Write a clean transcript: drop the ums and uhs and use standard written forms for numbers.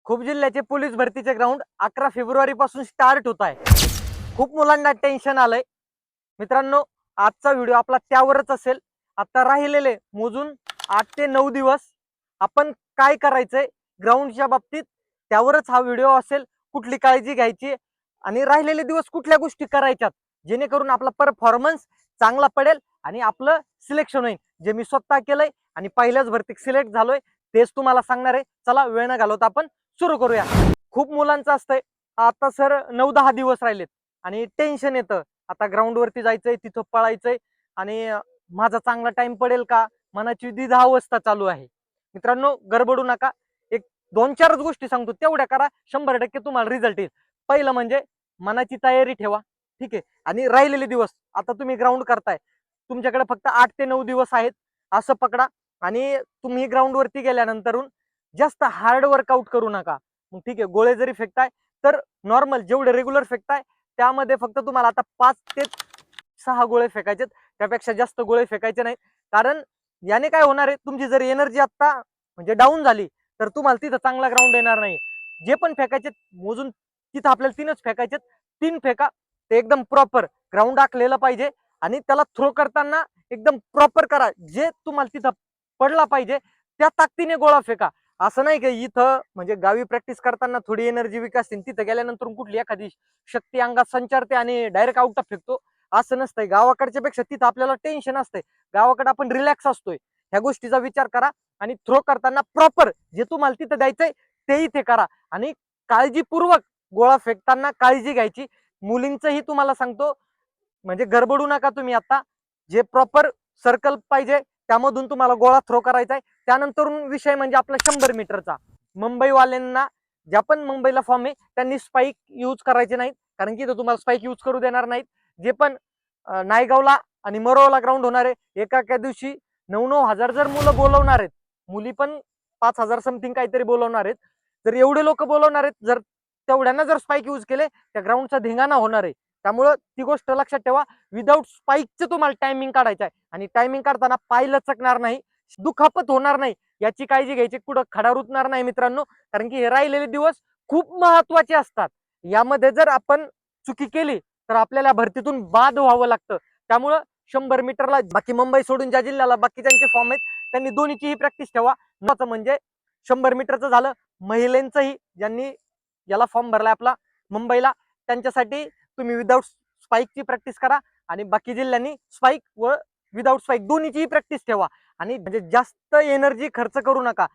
खूप जिल्ह्याचे police भरतीचे ground 11 February पासून स्टार्ट होत आहे. खूप मुलांना टेन्शन आलंय. मित्रांनो, आजचा व्हिडिओ आपला त्यावरच असेल. आता राहिलेले मोजून 8 ते 9 दिवस आपण काय करायचंय ग्राउंडच्या बाबतीत त्यावरच हा व्हिडिओ असेल. कुठली काळजी घ्यायची आणि राहिलेले दिवस कुठल्या गोष्टी करायच्यात जेणेकरून आपला परफॉर्मन्स चांगला पडेल आणि आपलं सिलेक्शन होईल. जे मी स्वतः केलंय आणि पहिल्याच भरतीत सिलेक्ट झालोय तेच तुम्हाला सांगणार आहे. चला वेळ न घालवता आपण सुरू करूया. खूप मुलांचं असतंय आता सर 9-10 दिवस राहिलेत आणि टेन्शन येतं. आता ग्राउंड वरती जायचंय, तिथं पळायचंय आणि माझा चांगला टाइम पडेल का, मनाची द्विधावस्था चालू आहे. मित्रांनो, गडबडू नका. एक 2-4च गोष्टी सांगतो तेवढ्या करा, 100% तुम्हाला रिझल्ट येईल. पहिलं म्हणजे मनाची तयारी ठेवा, ठीक आहे. आणि राहिलेले दिवस आता तुम्ही ग्राउंड करताय, तुमच्याकडे फक्त 8 ते 9 दिवस आहेत असं पकडा. आणि तुम्ही ग्राउंड वरती गेल्यानंतरून जास्त हार्ड वर्कआउट करू नका. मग ठीक आहे, गोळे जरी फेकताय तर नॉर्मल जेवढे रेग्युलर फेकताय त्यामध्ये फक्त तुम्हाला आता 5 ते 6 गोळे फेकायचे, त्यापेक्षा जास्त गोळे फेकायचे नाही. कारण याने काय होणार आहे, तुमची जर एनर्जी आता म्हणजे डाऊन झाली तर तुम्हाला तिथं चांगला ग्राउंड येणार नाही. जे पण फेकायचे मोजून तिथं आपल्याला 3च फेकायचे, 3 फेका. ते एकदम प्रॉपर ग्राउंड आखलेलं पाहिजे आणि त्याला थ्रो करताना एकदम प्रॉपर करा. जे तुम्हाला तिथं पडला पाहिजे त्या ताकदीने गोळा फेका. असं नाही की इथं म्हणजे गावी प्रॅक्टिस करताना थोडी एनर्जी विकासते, तिथं गेल्यानंतर कुठली एखादी शक्ती अंगात संचारते आणि डायरेक्ट आउट फेकतो. असं नसतंय. गावाकडच्या पेक्षा तिथं आपल्याला टेन्शन असतंय. गावाकडे आपण रिलॅक्स असतोय. ह्या गोष्टीचा विचार करा आणि थ्रो करताना प्रॉपर जे तुम्हाला तिथं द्यायचंय ते इथे करा. आणि काळजीपूर्वक गोळा फेकताना काळजी घ्यायची. मुलींचंही तुम्हाला सांगतो, म्हणजे गडबडू नका तुम्ही. आता जे प्रॉपर सर्कल पाहिजे त्यामधून तुम्हाला गोळा थ्रो करायचा आहे. त्यानंतर विषय म्हणजे आपला 100 मीटरचा. मुंबईवाल्यांना, ज्या पण मुंबईला फॉर्म आहे त्यांनी स्पाइक यूज करायचे नाहीत, कारण की तुम्हाला स्पाइक यूज करू देणार नाहीत. जे पण नायगावला आणि मरोला ग्राउंड होणार आहे, एका दिवशी 9-9 हजार जर मुलं बोलवणार आहेत, मुली पण 5,000 समथिंग काहीतरी बोलवणार आहेत. जर एवढे लोक बोलवणार आहेत, जर तेवढ्यांना जर स्पाइक यूज केले त्या ग्राउंडचा धिंगाणा होणार आहे. त्यामुळं ती गोष्ट लक्षात ठेवा. विदाऊट स्पाइकचं तुम्हाला टायमिंग काढायचं आहे आणि टायमिंग काढताना पाय लचकणार नाही, दुखापत होणार नाही याची काळजी घ्यायची. कुठं खडा रुतणार नाही मित्रांनो, कारण की हे राहिलेले दिवस खूप महत्वाचे असतात. यामध्ये जर आपण चुकी केली तर आपल्याला भरतीतून बाद व्हावं लागतं. त्यामुळं 100 मीटरला बाकी मुंबई सोडून ज्या जिल्ह्याला बाकी ज्यांचे फॉर्म आहेत त्यांनी दोन्हीचीही प्रॅक्टिस ठेवा. म्हणजे 100 मीटरचं झालं. महिलांचंही ज्यांनी याला फॉर्म भरलाय आपला मुंबईला, त्यांच्यासाठी तुम्ही विदाऊट स्पाइकची प्रॅक्टिस करा आणि बाकी जिल्ह्यांनी स्पाइक व विदाऊट स्पाइक दोन्हीचीही प्रॅक्टिस ठेवा. आणि म्हणजे जास्त एनर्जी खर्च करू नका.